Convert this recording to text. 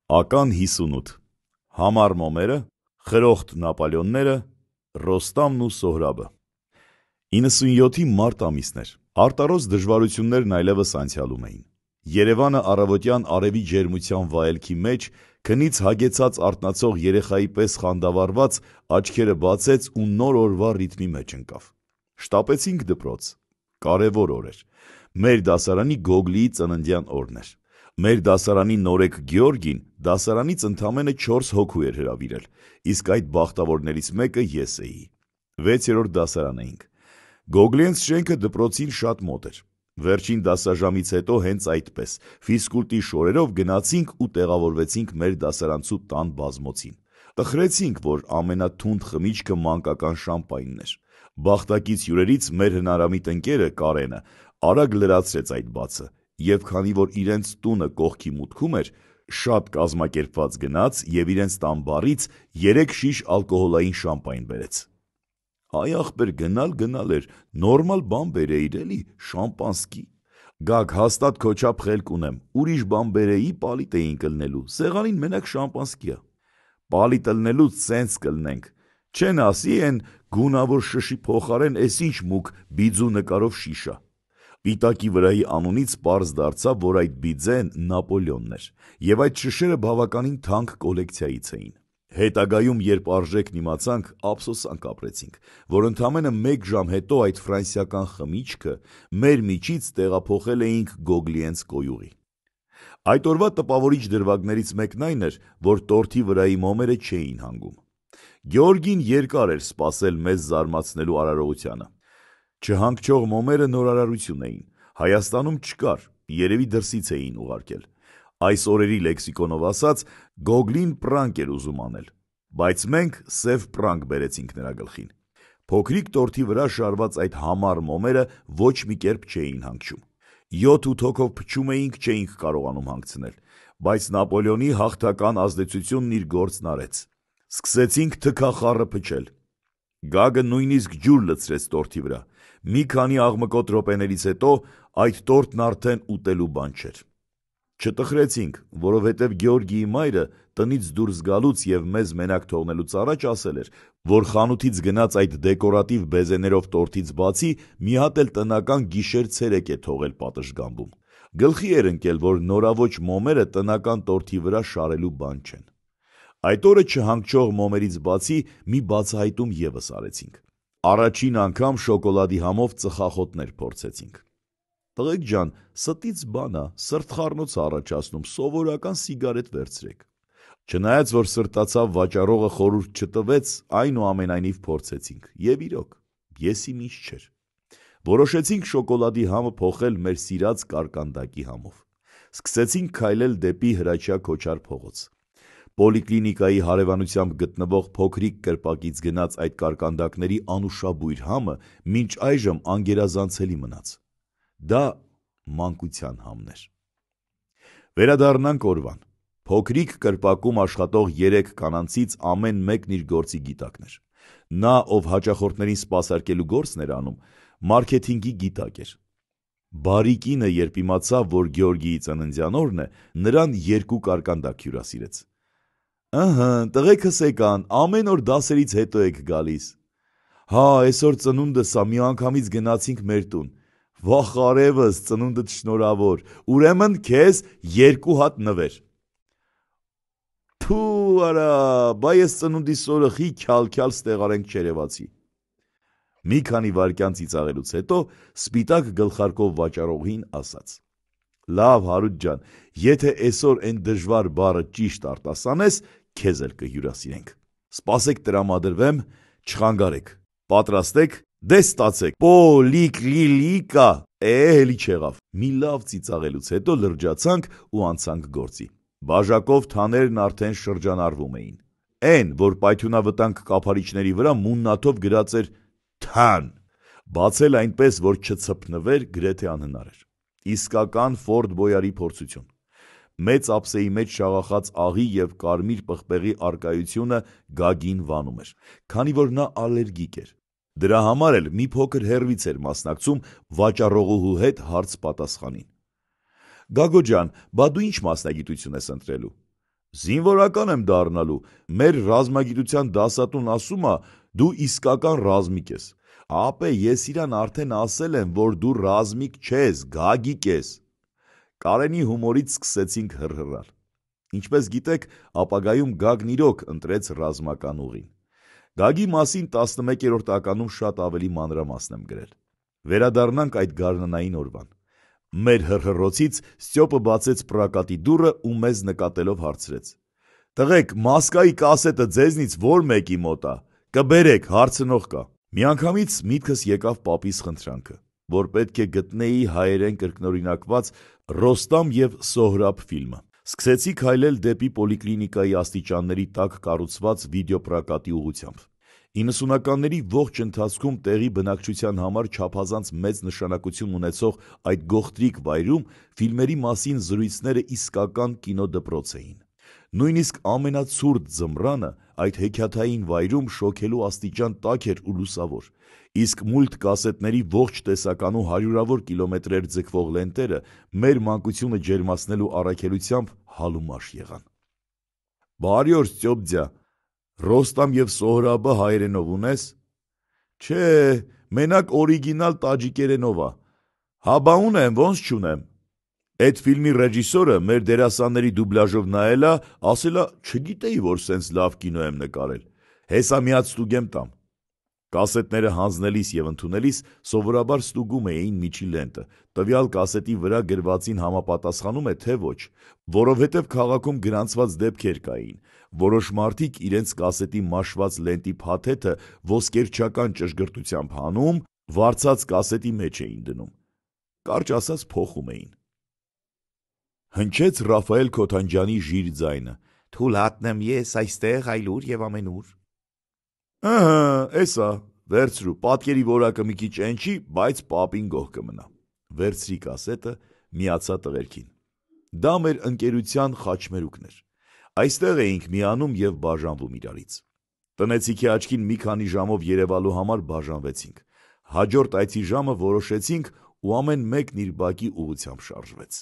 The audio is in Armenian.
Ական 58 Համար մոմերը, խրոխտ Նապոլեոնները, Ռոստամն ու Սոհրաբը 97-ի մարտ ամիսն էր, արտարոց դժվարություններն այլևս անցյալում էին, Երևանը առավոտյան արևի ջերմության վայելքի մեջ, քնից հագեցած արթնացող երեխայի պես խանդավառված, աչքերը բացեց ու նոր օրվա ռիթմի մեջ ընկավ, շտապեցինք դպրոց, կարևոր օր էր, մեր դասարանի Գոգլիի ծննդյան օրն էր, մեր դասարանի նորեկ Գյորգին դասարանից ընդամենը 4 հոգու էր հրավիրել, իսկ այդ բախտավորներից մեկը ես էի, 6-րդ դասարան էինք, Գոգլիենց շենքը դպրոցին շատ մոտ էր, վերջին դասաժամից հետո հենց այդպես, ֆիզկուլտի շորերով գնացինք ու տեղավորվեցինք մեր դասարանցու տան բազմոցին, տխրեցինք, որ ամենաթունդ խմիչքը մանկական շամպայնն էր, բախտակից հյուրերից մեր հնարամիտ ընկերը Կարենը արագ լրացրեց այդ բացը, և քանի որ իրենց տունը կողքի մուտքում էր, շատ կազմակերպված գնաց և իրենց տան բարից 3 շիշ ալկոհոլային շամպայն բերեց, այ ախպեր գնալ էր, նորմալ բան բերեիր էլի, շամպանսկի, Գագ հաստատ քո չափ խելք ունեմ, ուրիշ բան բերեի պալիտ էինք ըլնելու, սեղանին մենակ շամպանսկիա, պալիտ ըլնելուց սենց կլնենք, չեն ասի են գունավոր շշի փոխարեն էս ինչ մուկ բիձու նկարով շիշա, Պիտակի վրայի անունից պարզ դարձավ, որ այդ բիձեն Նապոլեոնն էր, և այդ շշերը բավականին թանկ կոլեկցիայից էին, հետագայում երբ արժեքն իմացանք, ափսոսանք ապրեցինք, որ ընդամենը 1 ժամ հետո այդ ֆրանսիական խմիչքը մեր միջից տեղափոխել էինք Գոգլիենց կոյուղի, այդ օրվա տպավորիչ դրվագներից մեկն այն էր, որ տորթի վրայի մոմերը չէին հանգում, Գյորգին երկար էր սպասել մեզ զարմացնելու արարողությանը, Չհանգչող մոմերը նորարարություն էին, Հայաստանում չկար, երևի դրսից էին ուղարկել, այս օրերի լեքսիկոնով ասած, Գոգլին պրանկ էր ուզում անել, բայց մենք սև պրանկ բերեցինք նրա գլխին, փոքրիկ տորթի վրա շարված այդ համառ մոմերը ոչ մի կերպ չէին հանգչում, 7-8 հոգով փչում էինք, չէինք կարողանում հանգցնել, բայց Նապոլեոնի հաղթական ազդեցությունն իր գործն արեց, սկսեցինք թքախառը փչել, Գագը նույնիսկ ջուր լցրեց տորթի վրա, մի քանի աղմկոտ րոպեներից հետո այդ տորթն արդեն ուտելու բան չէր, չտխրեցինք, որովհետև Գյորգիի մայրը տնից դուրս գալուց և մեզ մենակ թողնելուց առաջ ասել էր, որ խանութից գնած այդ դեկորատիվ բեզեներով տորթից բացի մի հատ էլ տնական գիշեր ցերեկ է թողել պատշգամբում, գլխի էր ընկել, որ նորաոճ մոմերը տնական տորթի վրա շարելու բան չեն, այդ օրը չհանգչող մոմերից բացի մի բացահայտում ևս արեցինք, առաջին անգամ շոկոլադի համով ծխախոտներ փորձեցինք, տղեկ ջան, ստից բան ա, սրտխառնոց առաջացնում, սովորական սիգարետ վերցրեք, չնայած որ սրտացավ վաճառողը խորհուրդ չտվեց, այնուամենայնիվ փորձեցինք, և իրոք, եսի միշ չէր, որոշեցինք շոկոլադի համը փոխել մեր սիրած կարկանդակի համով, սկսեցինք քայլել դեպի Հրաչյա Քոչար փողոց, Պոլիկլինիկայի հարևանությամբ գտնվող փոքրիկ կրպակից գնաց այդ կարկանդակների անուշաբույր համը մինչ այժմ անգերազանցելի մնաց, դա մանկության համն էր, վերադառնանք օրվան, փոքրիկ կրպակում աշխատող 3 կանանցից ամեն մեկն իր գործի գիտակն էր, նա ով հաճախորդներին սպասարկելու գործն էր անում, մարքեթինգի գիտակ էր, բարի կինը երբ իմացավ, որ Գյորգիի ծննդյան օրն է, նրան 2 կարկանդակ հյուրասիրեց, տղեքս եկան, ամեն օր դասերից հետո եք գալիս, հա այսօր ծնունդս ա, միանգամից գնացինք մեր տուն, վախ արևս, ծնունդդ շնորհավոր, ուրեմն քեզ 2 հատ նվեր, թու արա, բա ես ծնունդիս օրը խի քյալ ստեղարենք չերևացի, մի քանի վայրկյան ծիծաղելուց հետո սպիտակ գլխարկով վաճառողին ասաց, լավ Հարութ ջան, եթե այսօր այն դժվար բառը ճիշտ արտասանես, քեզ էլ կհյուրասիրենք, սպասեք տրամադրվեմ, չխանգարեք, պատրաստ եք, դե ստացեք, Պոլիկլինիկա, էլի չեղավ, մի լավ ծիծաղելուց հետո լրջացանք ու անցանք գործի, բաժակով թաներն արդեն շրջանառվում էին, Էն, որ պայթյունավտանգ կափարիչների վրա մուննաթով գրած էր թան, բացել այնպես, որ չցփնվեր գրեթե անհնար էր, իսկական Ֆորդ Բոյարի փորձություն, մեծ ափսեի մեջ շաղախած աղի և կարմիր պղպեղի առկայությունը Գագին վանում էր, քանի որ նա ալերգիկ էր, դրա համար էլ մի փոքր հեռվից էր մասնակցում վաճառողուհու հետ հարց պատասխանին, Գագո ջան, բա դու ինչ մասնագիտություն ես ընտրելու, Զինվորական եմ դառնալու, մեր ռազմագիտության դասատուն ասում ա, դու իսկական ռազմիկ ես։ Ապե ես իրան արդեն ասել եմ, որ դու ռազմիկ չես, Գագիկ ես։ Կարենի հումորից սկսեցինք հռհռալ։ Ինչպես գիտեք, ապագայում Գագն իրոք ընտրեց ռազմական ուղին։ Գագի մասին 11-րդ տականում շատ ավելի մանրամասն եմ գրել։ Վերադառնանք այդ գարնանային օրվան։ Մեր հռհռոցից Ստյոպը բացեց պրակատի դուռը ու մեզ նկատելով հարցրեց. «Տղեկ, Մասկայի կասետը ձեզնից որ մեկի մոտ ա, կբերեք, հարցնող կա»։ Միանգամից միտքս եկավ պապիս խնդրանքը, որ պետք է գտնեի հայերեն կրկնօրինակված Ռոստամ և Սոհրաբ ֆիլմը։ Սկսեցի քայլել դեպի պոլիկլինիկայի աստիճանների տակ կառուցված վիդեոպրակատի ուղղությամբ։ 90-ականների ողջ ընթացքում տեղի բնակչության համար չափազանց մեծ նշանակություն ունեցող այդ գողտրիկ վայրում ֆիլմերի մասին զրույցները իսկական կինոդպրոց էին։ Նույնիսկ ամենացուրտ ձմռանը այդ հեքիաթային վայրում շոգելու աստիճան տաք էր ու լուսավոր, իսկ մուլտ կասետների ողջ տեսականու հարյուրավոր կիլոմետրեր ձգվող լենտերը մեր մանկությունը ջերմացնելու առաքելությամբ հալումաշ եղան։ «Բարի օր, Ստյոպ ձյա, Ռոստամ և Սոհրաբը հայերենով ունես»։ «Չէ, մենակ օրիգինալ տաջիկերենով ա»։ «Հա բա ունեմ, ոնց չունեմ»։ «Էդ ֆիլմի ռեժիսորը մեր դերասանների դուբլաժով նայել ա, ասել ա չգիտեի, որ սենց լավ կինո եմ նկարել, հեսա մի հատ ստուգեմ տամ»։ Կասետները հանձնելիս և ընդունելիս սովորաբար ստուգում էին միջի լենտը, տվյալ կասետի վրա գրվածին համապատասխանում է, թե ոչ, որովհետև քաղաքում գրանցված դեպքեր կային, որոշ մարդիկ իրենց կասետի մաշված լենտի փաթեթը ոսկերչական ճշգրտությամբ հանում, վարձած կասետի մեջ էին դնում, կարճ ասած փոխում էին։ Հնչեց Ռաֆայել Քոթանջյանի ժիր ձայնը. «Թույլ հատնեմ ես այստեղ այլուր և ամենուր»։ «Ըհը, էսա, վերցրու, պատկերի որակը մի քիչ էնչի, բայց պապին գոհ կմնա»։ Վերցրի կասետը, միացա տղերքին։ Դա մեր ընկերության խաչմերուկն էր։ Այստեղ էինք միանում և բաժանվում իրարից։ Տնեցիքի աչքին մի քանի ժամով երևալու համար բաժանվեցինք։ Հաջորդ այցի ժամը որոշեցինք ու ամեն մեկն իր բակի ուղղությամբ շարժվեց։